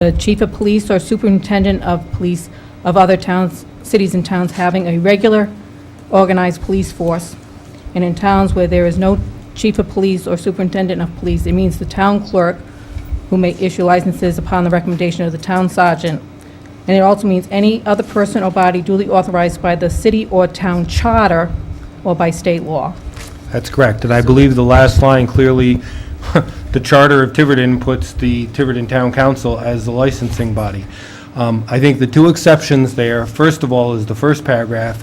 the chief of police or superintendent of police of other towns, cities and towns having a regular organized police force. And in towns where there is no chief of police or superintendent of police, it means the town clerk, who may issue licenses upon the recommendation of the town sergeant. And it also means any other person or body duly authorized by the city or town charter or by state law. That's correct, and I believe the last line clearly, the Charter of Tiverton puts the Tiverton Town Council as the licensing body. I think the two exceptions there, first of all, is the first paragraph.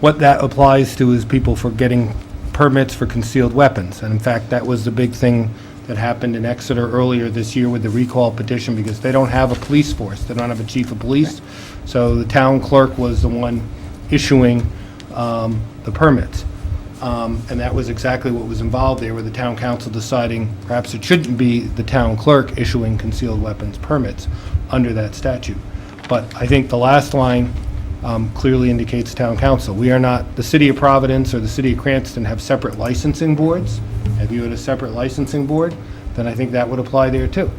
What that applies to is people for getting permits for concealed weapons, and in fact, that was the big thing that happened in Exeter earlier this year with the recall petition, because they don't have a police force, they don't have a chief of police, so the town clerk was the one issuing the permits. And that was exactly what was involved there, with the town council deciding perhaps it shouldn't be the town clerk issuing concealed weapons permits under that statute. But I think the last line clearly indicates town council. We are not, the city of Providence or the city of Cranston have separate licensing boards. If you had a separate licensing board, then I think that would apply there too.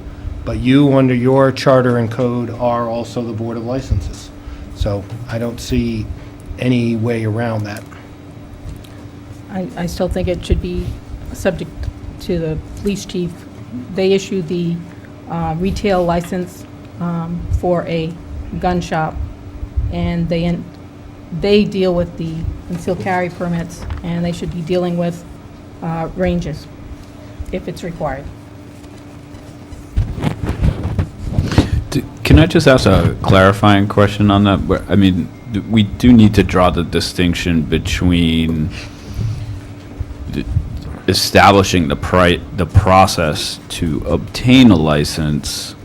But you, under your charter and code, are also the board of licenses. So I don't see any way around that. I still think it should be subject to the police chief. They issue the retail license for a gun shop, and they deal with the concealed carry permits, and they should be dealing with ranges if it's required. Can I just ask a clarifying question on that? I mean, we do need to draw the distinction between establishing the process to obtain a license,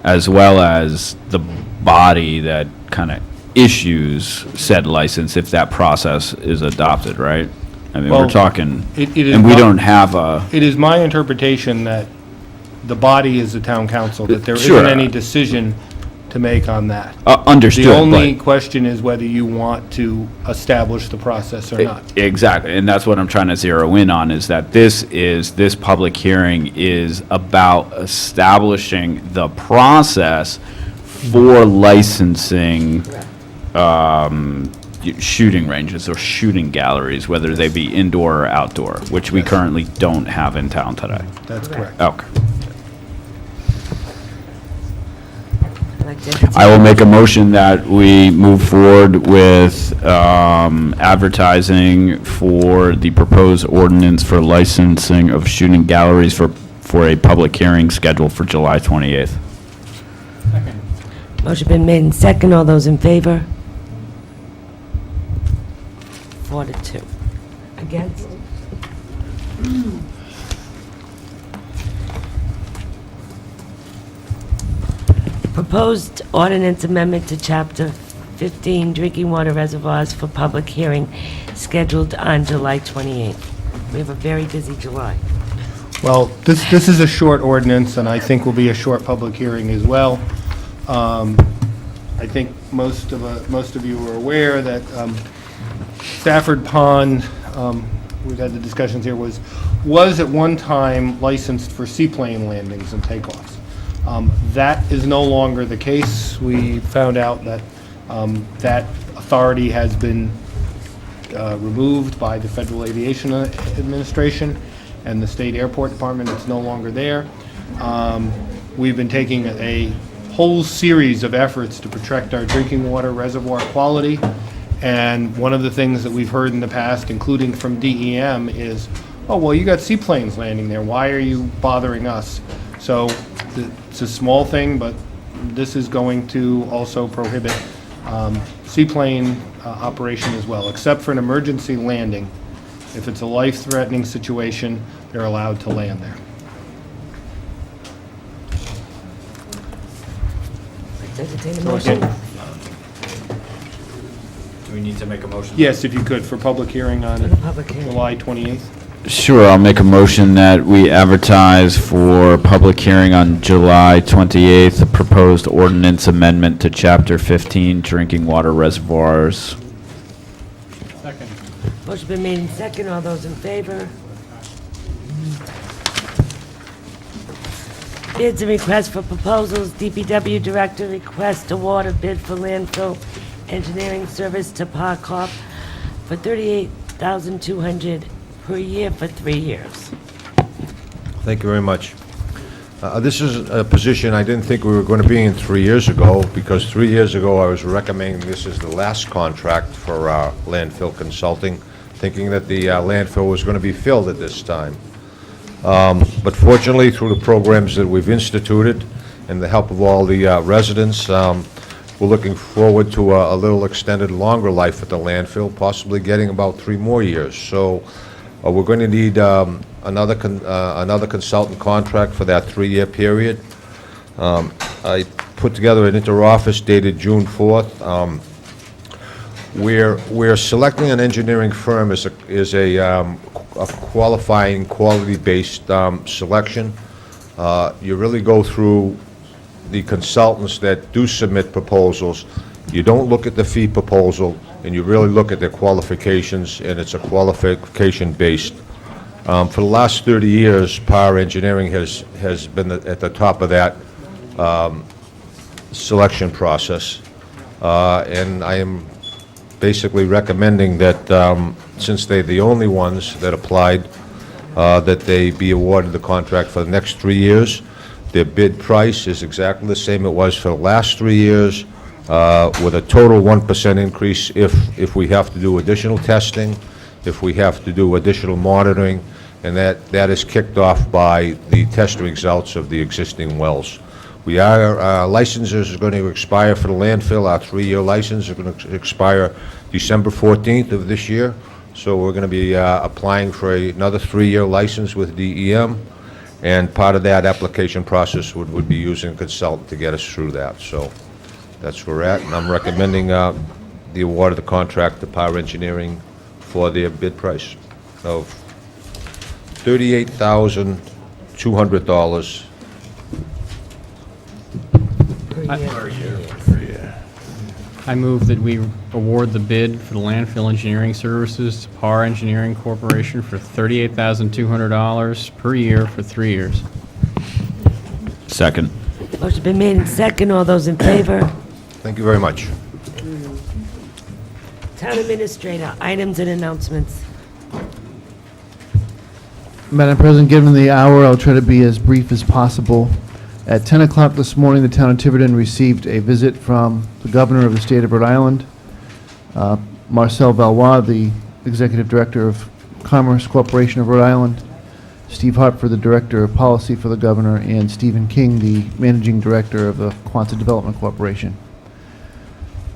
as well as the body that kind of issues said license if that process is adopted, right? I mean, Well, we're talking, it is and we my- don't have a, It is my interpretation that the body is the town council, that there Sure. isn't any decision to make on that. understood, The only but- question is whether you want to establish the process or not. Exactly, and that's what I'm trying to zero in on, is that this public hearing is about establishing the process for licensing shooting ranges or shooting galleries, whether they be indoor or outdoor, which we currently don't have in town today. That's correct. Okay. I'd like to I will make a motion that we move forward with advertising for the proposed ordinance for licensing of shooting galleries for a public hearing scheduled for July 28th. Motion been made and second. All those in favor? 4-2. Against? Proposed ordinance amendment to Chapter 15 Drinking Water Reservoirs for public hearing scheduled on July 28th. We have a very busy July. Well, this is a short ordinance, and I think will be a short public hearing as well. I think most of you are aware that Stafford Pond, we've had the discussions here, was at one time licensed for seaplane landings and takeoffs. That is no longer the case. We found out that that authority has been removed by the Federal Aviation Administration and the State Airport Department. It's no longer there. We've been taking a whole series of efforts to protect our drinking water reservoir quality, and one of the things that we've heard in the past, including from DEM, is, oh, well, you got seaplanes landing there, why are you bothering us? So it's a small thing, but this is going to also prohibit seaplane operation as well, except for an emergency landing. If it's a life-threatening situation, they're allowed to land there. Entertain a motion. Do we need to make a motion? Yes, if you could, for public hearing on For the public hearing. July 28th. Sure, I'll make a motion that we advertise for public hearing on July 28th, the proposed ordinance amendment to Chapter 15 Drinking Water Reservoirs. Motion been made and second. All those in favor? Bids and requests for proposals. DPW Director request award a bid for landfill engineering service to Par Corp for $38,200 per year for 3 years. Thank you very much. This is a position I didn't think we were going to be in 3 years ago, because 3 years ago I was recommending this as the last contract for landfill consulting, thinking that the landfill was going to be filled at this time. But fortunately, through the programs that we've instituted and the help of all the residents, we're looking forward to a little extended, longer life at the landfill, possibly getting about 3 more years. So we're going to need another consultant contract for that 3-year period. I put together an inter-office dated June 4th. We're selecting an engineering firm as a qualifying, quality-based selection. You really go through the consultants that do submit proposals. You don't look at the fee proposal, and you really look at their qualifications, and it's a qualification-based. For the last 30 years, Power Engineering has been at the top of that selection process. And I am basically recommending that, since they're the only ones that applied, that they be awarded the contract for the next 3 years. Their bid price is exactly the same it was for the last 3 years, with a total 1% increase if we have to do additional testing, if we have to do additional monitoring, and that is kicked off by the test results of the existing wells. Our licenses are going to expire for the landfill. Our 3-year license is going to expire December 14th of this year. So we're going to be applying for another 3-year license with DEM, and part of that application process would be using a consultant to get us through that. So that's where we're at, and I'm recommending the award of the contract to Power Engineering for their bid price of $38,200. I move that we award the bid for the landfill engineering services to Par Engineering Corporation for $38,200 per year for 3 years. Second. Motion been made in second. All those in favor? Thank you very much. Town Administrator, items and announcements. Madam President, given the hour, I'll try to be as brief as possible. At 10 o'clock this morning, the town of Tiverton received a visit from the governor of the state of Rhode Island, Marcel Valois, the executive director of Commerce Corporation of Rhode Island, Steve Hartford, the director of policy for the governor, and Stephen King, the managing director of the Quonset Development Corporation.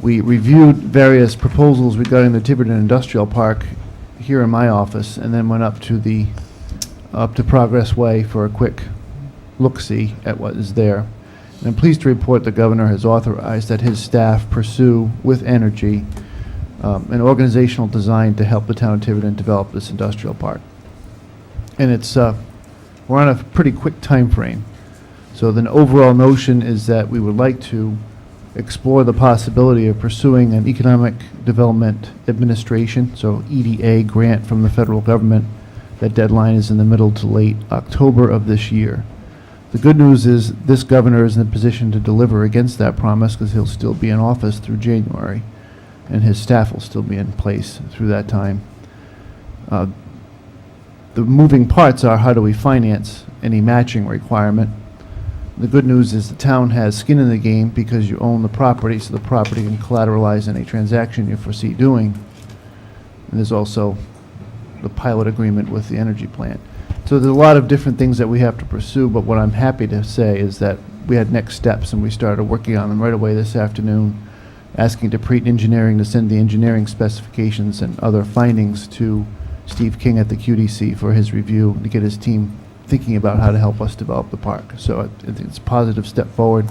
We reviewed various proposals regarding the Tiverton Industrial Park here in my office, and then went up to Progress Way for a quick look-see at what is there. And I'm pleased to report the governor has authorized that his staff pursue with energy an organizational design to help the town of Tiverton develop this industrial park. And it's we're on a pretty quick time frame. So the overall notion is that we would like to explore the possibility of pursuing an economic development administration, so EDA grant from the federal government. That deadline is in the middle to late October of this year. The good news is this governor is in a position to deliver against that promise, because he'll still be in office through January, and his staff will still be in place through that time. The moving parts are, how do we finance any matching requirement? The good news is the town has skin in the game because you own the property, so the property can collateralize any transaction you foresee doing. And there's also the pilot agreement with the energy plant. So there's a lot of different things that we have to pursue, but what I'm happy to say is that we had next steps, and we started working on them right away this afternoon, asking Deprete Engineering to send the engineering specifications and other findings to Steve King at the QDC for his review, to get his team thinking about how to help us develop the park. So I think it's a positive step forward.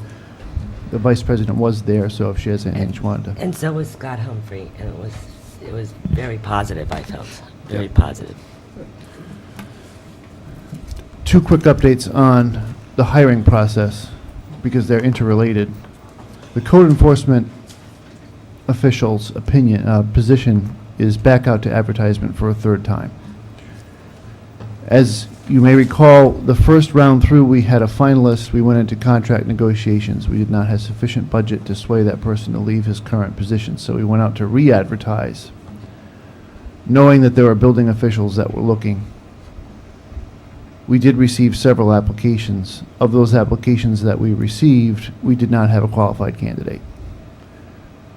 The Vice President was there, so if she has anything she wanted to. And so was Scott Humphrey, and it was very positive, I felt. Very positive. Two quick updates on the hiring process, because they're interrelated. The code enforcement official's position is back out to advertisement for a third time. As You may recall, the first round through, we had a finalist, we went into contract negotiations. We did not have sufficient budget to sway that person to leave his current position, so we went out to re-advertise, knowing that there were building officials that were looking. We did receive several applications. Of those applications that we received, we did not have a qualified candidate.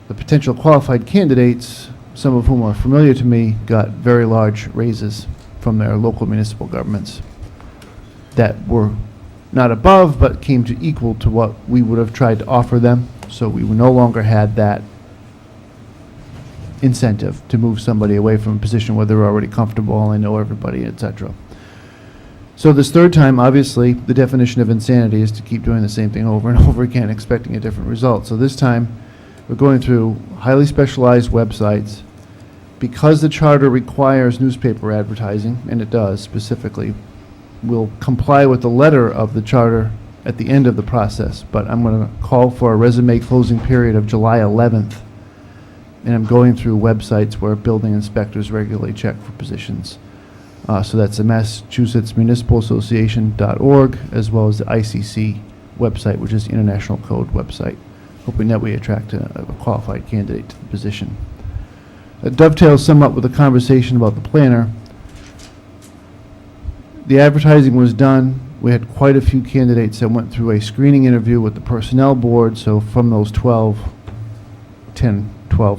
The potential qualified candidates, some of whom are familiar to me, got very large raises from their local municipal governments that were not above, but came to equal to what we would have tried to offer them. So we no longer had that incentive to move somebody away from a position where they're already comfortable, and they know everybody, et cetera. So this third time, obviously, the definition of insanity is to keep doing the same thing over and over again, expecting a different result. So this time, we're going through highly specialized websites. Because the charter requires newspaper advertising, and it does specifically, we'll comply with the letter of the charter at the end of the process. But I'm going to call for a resume closing period of July 11th. And I'm going through websites where building inspectors regularly check for positions. So that's the Massachusetts Municipal Association.org, as well as the ICC website, which is the International Code website, hoping that we attract a qualified candidate to the position. It dovetails somewhat with the conversation about the planner. The advertising was done. We had quite a few candidates that went through a screening interview with the personnel board. So from those 12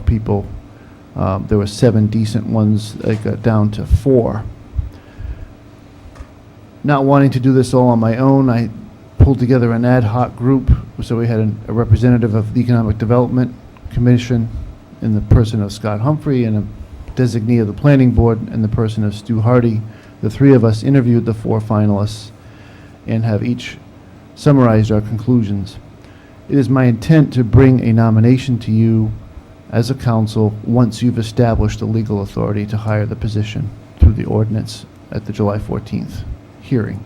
people, there were 7 decent ones that got down to 4. Not wanting to do this all on my own, I pulled together an ad hoc group. So we had a representative of the Economic Development Commission in the person of Scott Humphrey, and a designee of the planning board in the person of Stu Hardy. The 3 of us interviewed the 4 finalists and have each summarized our conclusions. It is my intent to bring a nomination to you as a council once you've established the legal authority to hire the position through the ordinance at the July 14th hearing.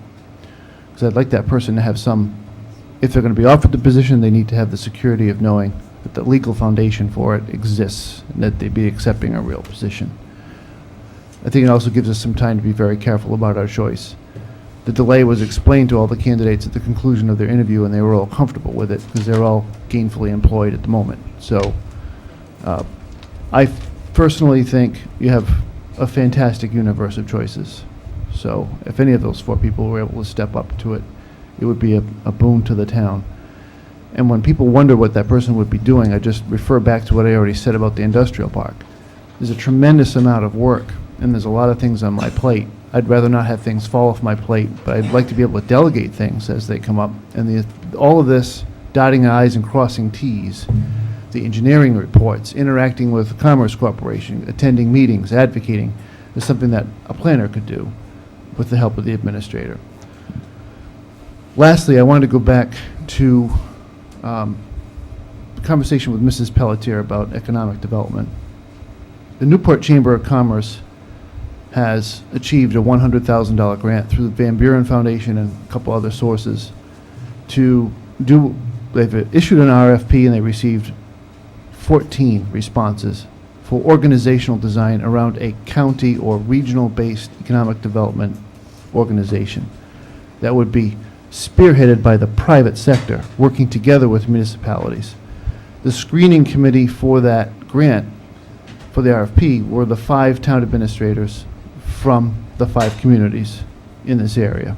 Because I'd like that person to have some, if they're going to be offered the position, they need to have the security of knowing that the legal foundation for it exists and that they'd be accepting a real position. I think it also gives us some time to be very careful about our choice. The delay was explained to all the candidates at the conclusion of their interview, and they were all comfortable with it because they're all gainfully employed at the moment. So I personally think you have a fantastic universe of choices. So if any of those 4 people were able to step up to it, it would be a boon to the town. And when people wonder what that person would be doing, I just refer back to what I already said about the industrial park. There's a tremendous amount of work, and there's a lot of things on my plate. I'd rather not have things fall off my plate, but I'd like to be able to delegate things as they come up. And all of this, dotting I's and crossing T's, the engineering reports, interacting with the Commerce Corporation, attending meetings, advocating, is something that a planner could do with the help of the administrator. Lastly, I wanted to go back to the conversation with Mrs. Pelletier about economic development. The Newport Chamber of Commerce has achieved a $100,000 grant through the Van Buren Foundation and a couple other sources to do, they've issued an RFP and they received 14 responses for organizational design around a county or regional-based economic development organization that would be spearheaded by the private sector, working together with municipalities. The screening committee for that grant, for the RFP, were the 5 town administrators from the 5 communities in this area.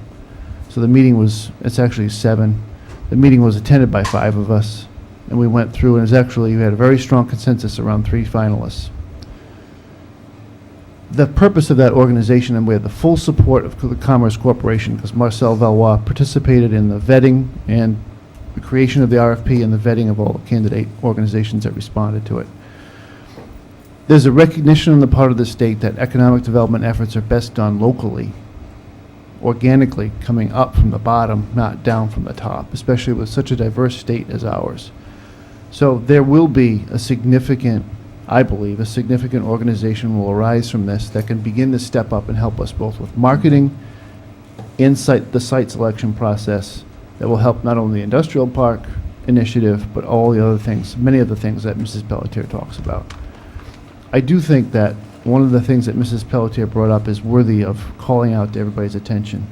So the meeting was, it's actually 7. The meeting was attended by 5 of us, and we went through, and it was actually, we had a very strong consensus around 3 finalists. The purpose of that organization, and we had the full support of the Commerce Corporation, because Marcel Valois participated in the vetting and the creation of the RFP and the vetting of all the candidate organizations that responded to it. There's a recognition on the part of the state that economic development efforts are best done locally, organically, coming up from the bottom, not down from the top, especially with such a diverse state as ours. So there will be a significant, I believe, a significant organization will arise from this that can begin to step up and help us both with marketing, the site selection process that will help not only the industrial park initiative, but all the other things, many of the things that Mrs. Pelletier talks about. I do think that one of the things that Mrs. Pelletier brought up is worthy of calling out to everybody's attention.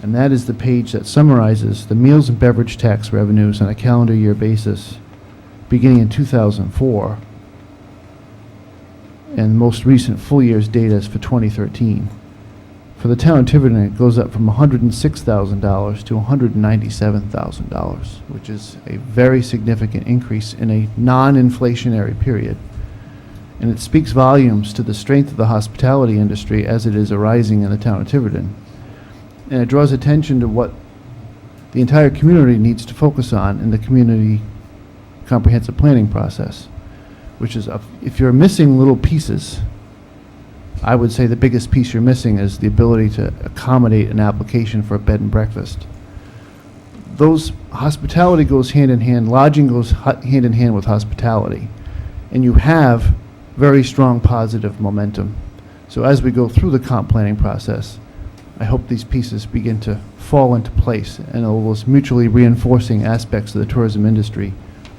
And that is the page that summarizes the meals and beverage tax revenues on a calendar year basis beginning in 2004. And most recent full year's data is for 2013. For the town of Tiverton, it goes up from $106,000 to $197,000, which is a very significant increase in a non-inflationary period. And it speaks volumes to the strength of the hospitality industry as it is arising in the town of Tiverton. And it draws attention to what the entire community needs to focus on in the community comprehensive planning process, which is if you're missing little pieces, I would say the biggest piece you're missing is the ability to accommodate an application for a bed and breakfast. Those hospitality goes hand in hand, lodging goes hand in hand with hospitality, and you have very strong positive momentum. So as we go through the comp planning process, I hope these pieces begin to fall into place and all those mutually reinforcing aspects of the tourism industry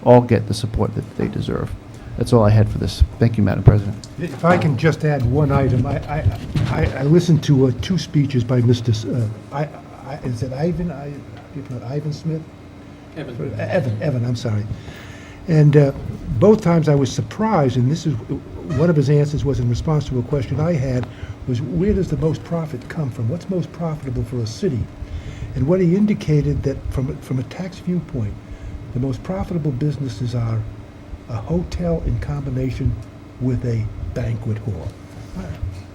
all get the support that they deserve. That's all I had for this. Thank you, Madam President. If I can just add one item, I listened to two speeches by Mr. Is it Ivan? If not Ivan Smith? Evan, I'm sorry. And both times I was surprised, and this is, one of his answers was in response to a question I had, was where does the most profit come from? What's most profitable for a city? And what he indicated that from a tax viewpoint, the most profitable businesses are a hotel in combination with a banquet hall.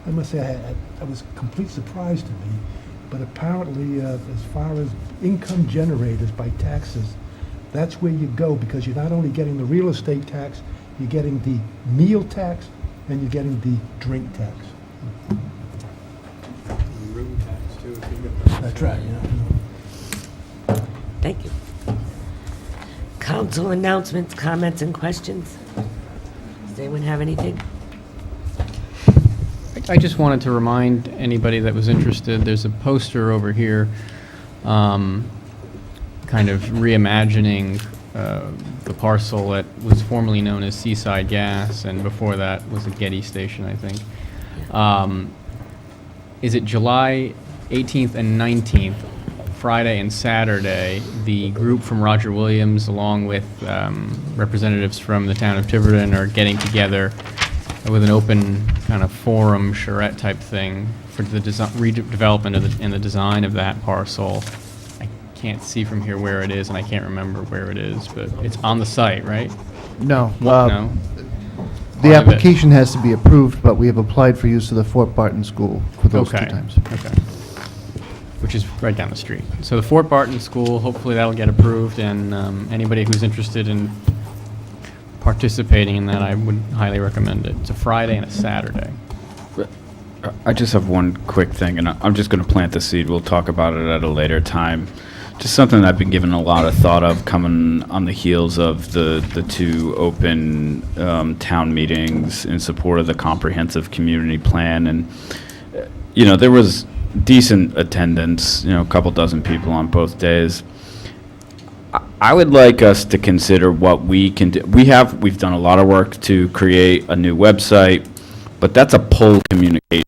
I must say, I was a complete surprise to me, but apparently, as far as income generators by taxes, that's where you go, because you're not only getting the real estate tax, you're getting the meal tax, and you're getting the drink tax. Room tax, too, if you get that. That's right, Thank you. Council announcements, comments, and questions? Does anyone have anything? I just wanted to remind anybody that was interested, there's a poster over here kind of reimagining the parcel that was formerly known as Seaside Gas, and before that was a Getty station, I think. Is it July 18th and 19th, Friday and Saturday, the group from Roger Williams, along with representatives from the town of Tiverton, are getting together with an open kind of forum, charrette type thing for the redevelopment of and the design of that parcel. I can't see from here where it is, and I can't remember where it is, but it's on the site, right? No. No? The application has to be approved, but we have applied for use of the Fort Barton School for those two times. Okay. Which is right down the street. So the Fort Barton School, hopefully that'll get approved, and anybody who's interested in participating in that, I would highly recommend it. It's a Friday and a Saturday. I just have one quick thing, and I'm just going to plant the seed. We'll talk about it at a later time. Just something I've been giving a lot of thought of, coming on the heels of the two open town meetings in support of the comprehensive community plan. And, there was decent attendance, a couple dozen people on both days. I would like us to consider what we can do. We've done a lot of work to create a new website, but that's a pull communication.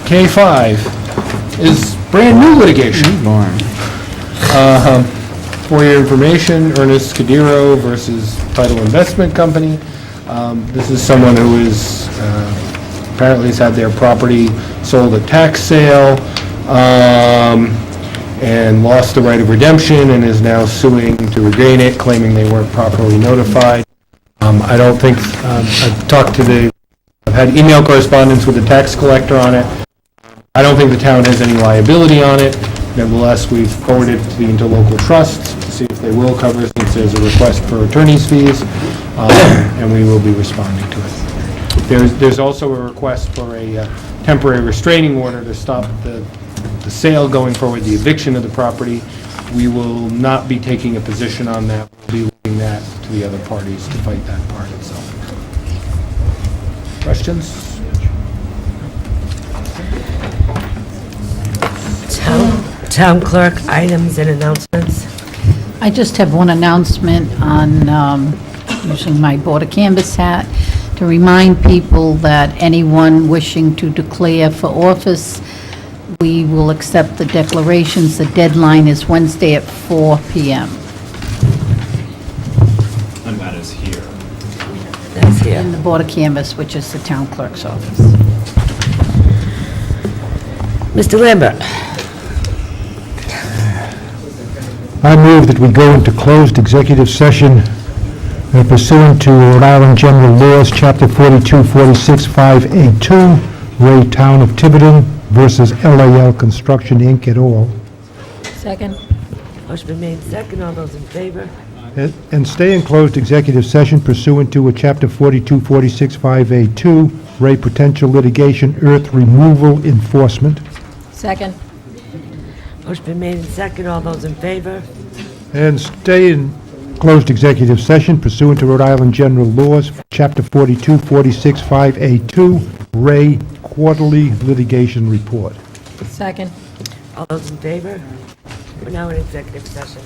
K5 is brand-new litigation. For your information, Ernest Cadiro versus Title Investment Company. This is someone who is, apparently has had their property sold at tax sale, and lost the right of redemption and is now suing to regain it, claiming they weren't properly notified. I don't think, I've had email correspondence with the tax collector on it. I don't think the town has any liability on it. Nevertheless, we've forwarded to the interlocal trusts to see if they will cover, since there's a request for attorney's fees, and we will be responding to it. There's also a request for a temporary restraining order to stop the sale going forward, the eviction of the property. We will not be taking a position on that. We'll be leaving that to the other parties to fight that part itself. Questions? Town clerk, items and announcements. I just have one announcement on, using my Board of Canvas hat, to remind people that anyone wishing to declare for office, we will accept the declarations. The deadline is Wednesday at 4 p.m. And that is here. That's here. in the Board of Canvas, which is the town clerk's office. Mr. Lambert. I move that we go into closed executive session pursuant to Rhode Island General Laws, Chapter 42, 46, 5A2, Ray Town of Tiverton versus LAL Construction, Inc. et al. Second. Motion been made second. All those in favor? And stay in closed executive session pursuant to a Chapter 42, 46, 5A2, Ray Potential Litigation, Earth Removal Enforcement. Second. Motion been made second. All those in favor? And stay in closed executive session pursuant to Rhode Island General Laws, Chapter 42, 46, 5A2, Ray Quarterly Litigation Report. Second. All those in favor? We're now in executive session.